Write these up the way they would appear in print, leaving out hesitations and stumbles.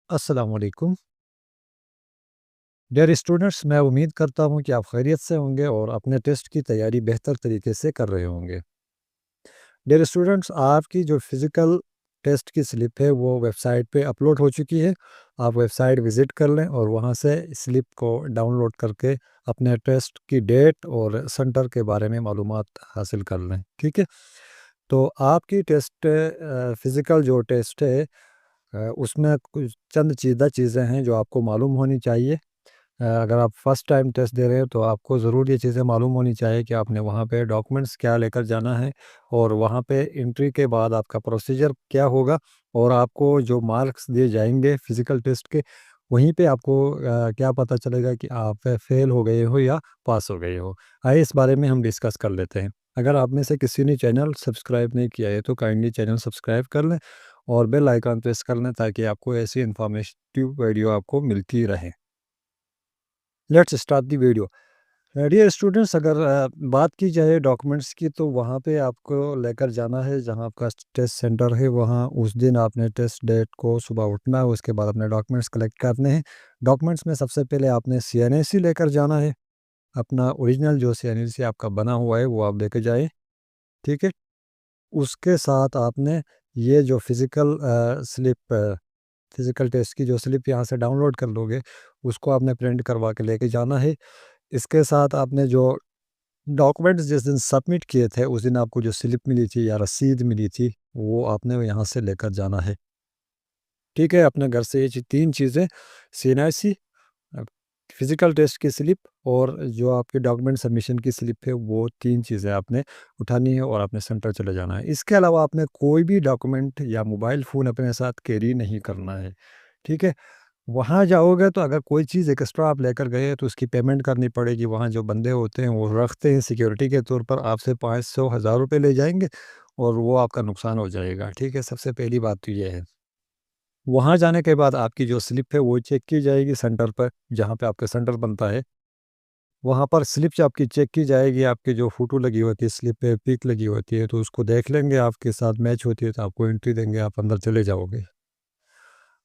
अस्सलाम वालेकुम। Dear students, मैं उम्मीद करता हूँ कि आप खैरियत से होंगे और अपने टेस्ट की तैयारी बेहतर तरीके से कर रहे होंगे। डियर स्टूडेंट्स, आपकी जो फ़िज़िकल टेस्ट की स्लिप है वो वेबसाइट पे अपलोड हो चुकी है। आप वेबसाइट विज़िट कर लें और वहाँ से स्लिप को डाउनलोड करके अपने टेस्ट की डेट और सेंटर के बारे में मालूमात हासिल कर लें, ठीक है? तो आपकी टेस्ट फ़िज़िकल जो टेस्ट है उसमें कुछ चंद चीदा चीज़ें हैं जो आपको मालूम होनी चाहिए। अगर आप फर्स्ट टाइम टेस्ट दे रहे हो तो आपको ज़रूर ये चीज़ें मालूम होनी चाहिए कि आपने वहाँ पे डॉक्यूमेंट्स क्या लेकर जाना है और वहाँ पे एंट्री के बाद आपका प्रोसीजर क्या होगा और आपको जो मार्क्स दिए जाएंगे फिज़िकल टेस्ट के, वहीं पे आपको क्या पता चलेगा कि आप फेल हो गए हो या पास हो गए हो। आइए इस बारे में हम डिस्कस कर लेते हैं। अगर आप में से किसी ने चैनल सब्सक्राइब नहीं किया है तो काइंडली चैनल सब्सक्राइब कर लें और बेल आइकन प्रेस कर लें ताकि आपको ऐसी इन्फॉर्मेटिव वीडियो आपको मिलती रहे। Let's start the video. Dear students, अगर बात की जाए डॉक्यूमेंट्स की तो वहाँ पे आपको लेकर जाना है जहाँ आपका टेस्ट सेंटर है, वहाँ उस दिन आपने टेस्ट डेट को सुबह उठना है, उसके बाद अपने डॉक्यूमेंट्स कलेक्ट करने हैं। डॉक्यूमेंट्स में सबसे पहले आपने सीएनएसी लेकर जाना है। अपना ओरिजिनल जो सीएनएसी आपका बना हुआ है वो आप लेके जाएँ, ठीक है? उसके साथ आपने ये जो फिज़िकल टेस्ट की जो स्लिप यहाँ से डाउनलोड कर लोगे, उसको आपने प्रिंट करवा के लेके जाना है। इसके साथ आपने जो डॉक्यूमेंट्स जिस दिन सबमिट किए थे, उस दिन आपको जो स्लिप मिली थी या रसीद मिली थी, वो आपने यहाँ से लेकर जाना है। ठीक है? अपने घर से ये 3 चीज़ें, सीएनआईसी, अ, फिज़िकल टेस्ट की स्लिप और जो आपके डॉक्यूमेंट सबमिशन की स्लिप है, वो 3 चीज़ें आपने उठानी है और आपने सेंटर चले जाना है। इसके अलावा आपने कोई भी डॉक्यूमेंट या मोबाइल फ़ोन अपने साथ कैरी नहीं करना है। ठीक है? वहाँ जाओगे तो अगर कोई चीज़ एक्स्ट्रा आप लेकर गए तो उसकी पेमेंट करनी पड़ेगी। वहाँ जो बंदे होते हैं वो रखते हैं सिक्योरिटी के तौर पर, आपसे 500 हज़ार रुपए ले जाएँगे और वो आपका नुकसान हो जाएगा। ठीक है? सबसे पहली बात तो ये है। वहाँ जाने के बाद आपकी जो स्लिप है वो चेक की जाएगी सेंटर पर, जहाँ पे आपका सेंटर बनता है। वहाँ पर स्लिप जो आपकी चेक की जाएगी, आपकी जो फ़ोटो लगी होती है स्लिप पे, पिक लगी होती है, तो उसको देख लेंगे, आपके साथ मैच होती है तो आपको एंट्री देंगे, आप अंदर चले जाओगे।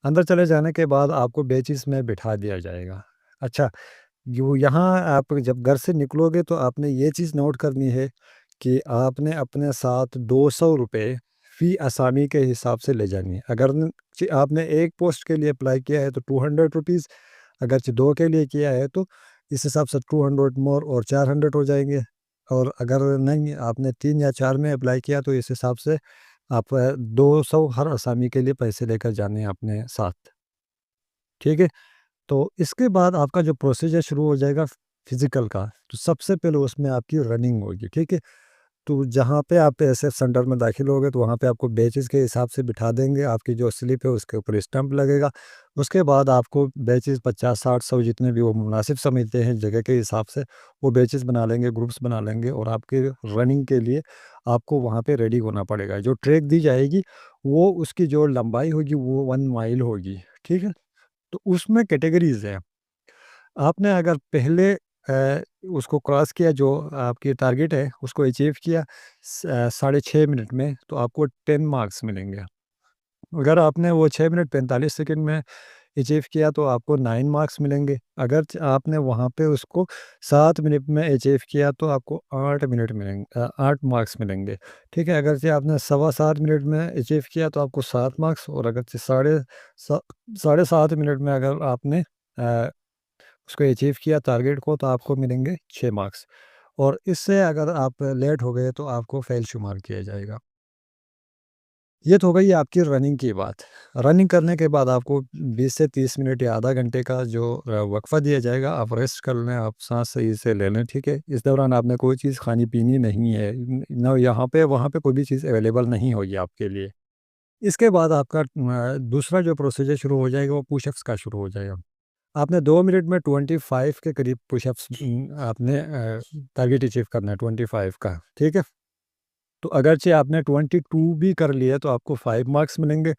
अंदर चले जाने के बाद आपको बेंचेस में बिठा दिया जाएगा। अच्छा, यो यहाँ आप जब घर से निकलोगे तो आपने ये चीज़ नोट करनी है कि आपने अपने साथ ₹200 फ़ी असामी के हिसाब से ले जानी है। अगर आपने एक पोस्ट के लिए अप्लाई किया है तो ₹200, अगर 2 के लिए किया है तो इस हिसाब से 200 मोर और 400 हो जाएँगे। और अगर नहीं आपने 3 या 4 में अप्लाई किया तो इस हिसाब से आप 200 हर असामी के लिए पैसे लेकर जाने हैं अपने साथ। ठीक है? तो इसके बाद आपका जो प्रोसीजर शुरू हो जाएगा फिज़िकल का, तो सबसे पहले उसमें आपकी रनिंग होगी, ठीक है? तो जहाँ पे आप ऐसे सेंटर में दाखिल होगे तो वहाँ पे आपको बैचेज़ के हिसाब से बिठा देंगे, आपकी जो स्लिप है उसके ऊपर स्टैम्प लगेगा। उसके बाद आपको बैचेज़ 50, 60, 100 जितने भी वो मुनासिब समझते हैं जगह के हिसाब से, वो बैचेज़ बना लेंगे, ग्रुप्स बना लेंगे और आपके रनिंग के लिए आपको वहाँ पे रेडी होना पड़ेगा। जो ट्रैक दी जाएगी, वो उसकी जो लंबाई होगी वो 1 माइल होगी, ठीक है? तो उसमें कैटेगरीज़ हैं। आपने अगर पहले उसको क्रॉस किया, जो आपकी टारगेट है उसको अचीव किया साढ़े 6 मिनट में, तो आपको 10 मार्क्स मिलेंगे। अगर आपने वो 6 मिनट 45 सेकंड में अचीव किया तो आपको 9 मार्क्स मिलेंगे। अगर आपने वहाँ पे उसको 7 मिनट में अचीव किया तो आपको 8 मिनट मिलेंगे, 8 मार्क्स मिलेंगे। ठीक है? अगर से आपने सवा 7 मिनट में अचीव किया तो आपको 7 मार्क्स, और अगर से साढ़े 7 मिनट में अगर आपने उसको अचीव किया टारगेट को तो आपको मिलेंगे 6 मार्क्स, और इससे अगर आप लेट हो गए तो आपको फ़ेल शुमार किया जाएगा। ये तो हो गई आपकी रनिंग की बात। रनिंग करने के बाद आपको 20 से 30 मिनट या आधा घंटे का जो वक़्फ़ा दिया जाएगा, आप रेस्ट कर लें, आप साँस सही से ले लें, ठीक है? इस दौरान आपने कोई चीज़ खानी-पीनी नहीं है। ना यहाँ पे वहाँ पे कोई भी चीज़ अवेलेबल नहीं होगी आपके लिए। इसके बाद आपका दूसरा जो प्रोसीजर शुरू हो जाएगा वो पुशअप्स का शुरू हो जाएगा। आपने 2 मिनट में 25 के करीब पुशअप्स आपने टारगेट अचीव करना है 25 का, ठीक है? तो अगरचे आपने 22 भी कर लिए तो आपको 5 मार्क्स मिलेंगे।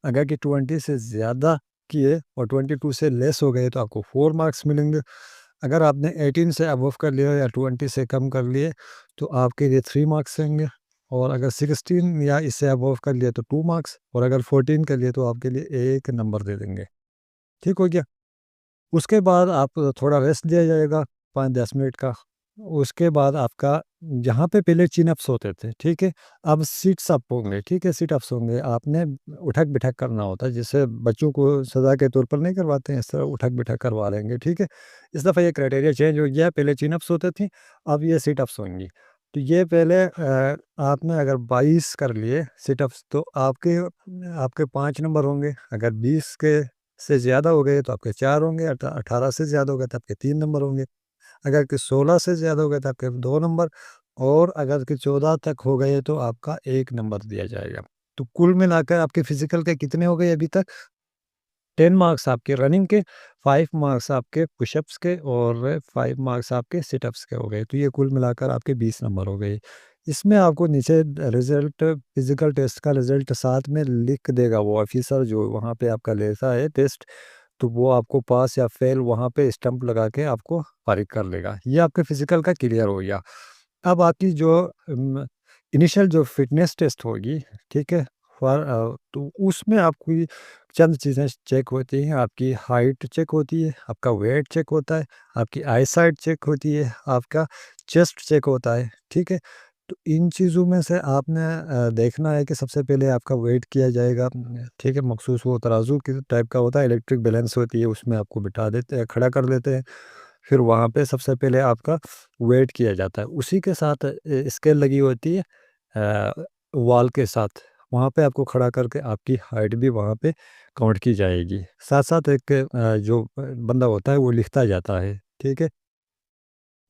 अगर कि 20 से ज़्यादा किए और 22 से लेस हो गए तो आपको 4 मार्क्स मिलेंगे। अगर आपने 18 से अबव कर लिया या 20 से कम कर लिए तो आपके लिए 3 मार्क्स रहेंगे, और अगर 16 या इससे अबव कर लिए तो 2 मार्क्स, और अगर 14 कर लिए तो आपके लिए 1 नंबर दे देंगे। ठीक हो गया? उसके बाद आप थोड़ा रेस्ट दिया जाएगा 5-10 मिनट का। उसके बाद आपका जहाँ पे पहले चिन-अप्स होते थे, ठीक है? अब सिट्स-अप होंगे, ठीक है? सिट-अप्स होंगे। आपने उठक-बैठक करना होता है, जैसे बच्चों को सज़ा के तौर पर नहीं करवाते हैं, इस तरह उठक-बैठक करवा लेंगे, ठीक है? इस दफ़ा ये क्राइटेरिया चेंज हो गया, पहले चिन-अप्स होते थे, अब ये सिट-अप्स होंगी। तो ये पहले आपने अगर 22 कर लिए सिट-अप्स तो आपके आपके 5 नंबर होंगे, अगर 20 के से ज़्यादा हो गए तो आपके 4 होंगे, 18 से ज़्यादा हो गए तो आपके 3 नंबर होंगे। अगर कि 16 से ज़्यादा हो गए तो आपके 2 नंबर और अगर कि 14 तक हो गए तो आपका 1 नंबर दिया जाएगा। तो कुल मिलाकर आपके फ़िज़िकल के कितने हो गए अभी तक? 10 मार्क्स आपके रनिंग के, 5 मार्क्स आपके पुशअप्स के और 5 मार्क्स आपके सिटअप्स के हो गए। तो ये कुल मिलाकर आपके 20 नंबर हो गए। इसमें आपको नीचे रिज़ल्ट फ़िज़िकल टेस्ट का रिज़ल्ट साथ में लिख देगा वो ऑफ़िसर जो वहाँ पे आपका लेता है टेस्ट, तो वो आपको पास या फ़ेल वहाँ पे स्टंप लगा के आपको फ़ारिग कर लेगा। ये आपके फ़िज़िकल का क्लियर हो गया। अब आपकी जो इनिशियल जो फ़िटनेस टेस्ट होगी, ठीक है? तो उसमें आपकी चंद चीज़ें चेक होती हैं, आपकी हाइट चेक होती है, आपका वेट चेक होता है, आपकी आईसाइट चेक होती है, आपका चेस्ट चेक होता है, ठीक है? तो इन चीज़ों में से आपने देखना है कि सबसे पहले आपका वेट किया जाएगा, ठीक है? मखसूस वो तराजू किस टाइप का होता है, इलेक्ट्रिक बैलेंस होती है, उसमें आपको बिठा देते हैं, खड़ा कर देते हैं। फिर वहाँ पे सबसे पहले आपका वेट किया जाता है। उसी के साथ स्केल लगी होती है वॉल के साथ। वहाँ पे आपको खड़ा करके आपकी हाइट भी वहाँ पे काउंट की जाएगी। साथ-साथ एक जो बंदा होता है वो लिखता जाता है, ठीक है?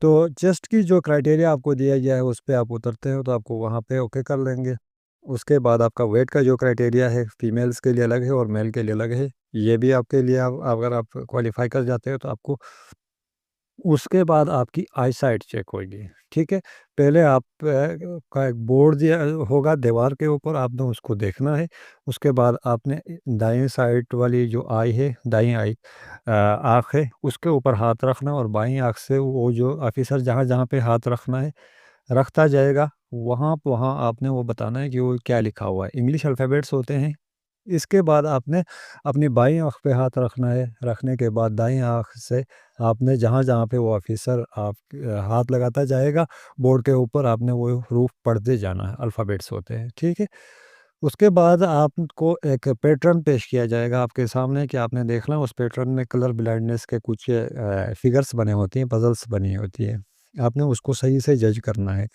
तो चेस्ट की जो क्राइटेरिया आपको दिया गया है उस पे आप उतरते हो तो आपको वहाँ पे ओके कर लेंगे। उसके बाद आपका वेट का जो क्राइटेरिया है फीमेल्स के लिए अलग है और मेल के लिए अलग है। ये भी आपके लिए आप अगर आप क्वालीफ़ाई कर जाते हो तो आपको उसके बाद आपकी आईसाइट चेक होएगी, ठीक है? पहले आप का एक बोर्ड दिया होगा दीवार के ऊपर, आपने उसको देखना है। उसके बाद आपने दाएँ साइड वाली जो आई है, दाईं आई आँख है, उसके ऊपर हाथ रखना और बाईं आँख से वो जो ऑफ़िसर जहाँ-जहाँ पे हाथ रखना है, रखता जाएगा। वहाँ आपने वो बताना है कि वो क्या लिखा हुआ है। इंग्लिश अल्फ़ाबेट्स होते हैं। इसके बाद आपने अपनी बाईं आँख पे हाथ रखना है, रखने के बाद दाईं आँख से आपने जहाँ-जहाँ पे वो ऑफ़िसर हाथ लगाता जाएगा, बोर्ड के ऊपर आपने वो हरूफ पढ़ते जाना है, अल्फ़ाबेट्स होते हैं, ठीक है? उसके बाद आपको एक पैटर्न पेश किया जाएगा आपके सामने कि आपने देखना उस पैटर्न में कलर ब्लाइंडनेस के कुछ फिगर्स बने होती हैं, पज़ल्स बनी होती हैं। आपने उसको सही से जज करना है।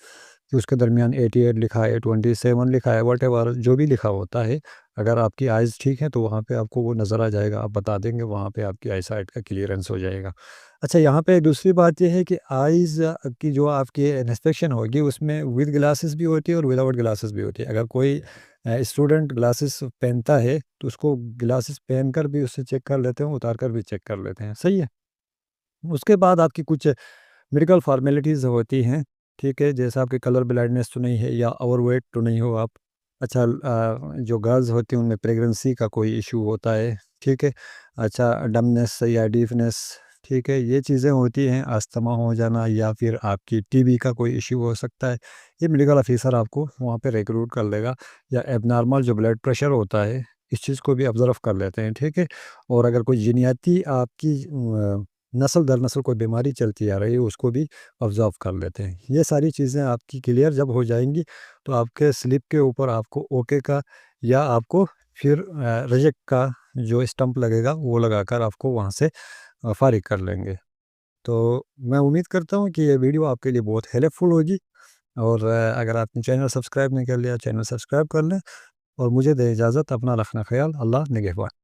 कि उसके दरमियान 88 लिखा है, 27 लिखा है, व्हाटएवर जो भी लिखा होता है, अगर आपकी आइज़ ठीक है तो वहाँ पे आपको वो नज़र आ जाएगा, आप बता देंगे वहाँ पे आपकी आई साइट का क्लियरेंस हो जाएगा। अच्छा यहाँ पे दूसरी बात ये है कि आइज़ की जो आपकी इंस्पेक्शन होगी उसमें विद ग्लासेस भी होती है और विदाउट ग्लासेस भी होती है। अगर कोई स्टूडेंट ग्लासेस पहनता है तो उसको ग्लासेस पहनकर भी उससे चेक कर लेते हैं, उतार कर भी चेक कर लेते हैं, सही है? उसके बाद आपकी कुछ मेडिकल फ़ॉर्मेलिटीज़ होती हैं, ठीक है? जैसे आपकी कलर ब्लाइंडनेस तो नहीं है या ओवरवेट तो नहीं हो आप। अच्छा जो गर्ल्स होती हैं उनमें प्रेगनेंसी का कोई इश्यू होता है, ठीक है? अच्छा डमनेस या डीफनेस, ठीक है? ये चीज़ें होती हैं, अस्थमा हो जाना या फिर आपकी टीबी का कोई इश्यू हो सकता है। ये मेडिकल ऑफ़िसर आपको वहाँ पे रिक्रूट कर लेगा या एब्नॉर्मल जो ब्लड प्रेशर होता है, इस चीज़ को भी ऑब्ज़र्व कर लेते हैं, ठीक है? और अगर कोई जीनियाती आपकी नस्ल दर नस्ल कोई बीमारी चलती आ रही है उसको भी ऑब्ज़र्व कर लेते हैं। ये सारी चीज़ें आपकी क्लियर जब हो जाएँगी तो आपके स्लिप के ऊपर आपको ओके का या आपको फिर रिजेक्ट का जो स्टंप लगेगा वो लगाकर आपको वहाँ से फ़ारिग कर लेंगे। तो मैं उम्मीद करता हूँ कि ये वीडियो आपके लिए बहुत हेल्पफुल होगी और अगर आपने चैनल सब्सक्राइब नहीं कर लिया, चैनल सब्सक्राइब कर लें और मुझे दें इजाज़त, अपना रखना ख़याल, अल्लाह निगहबान।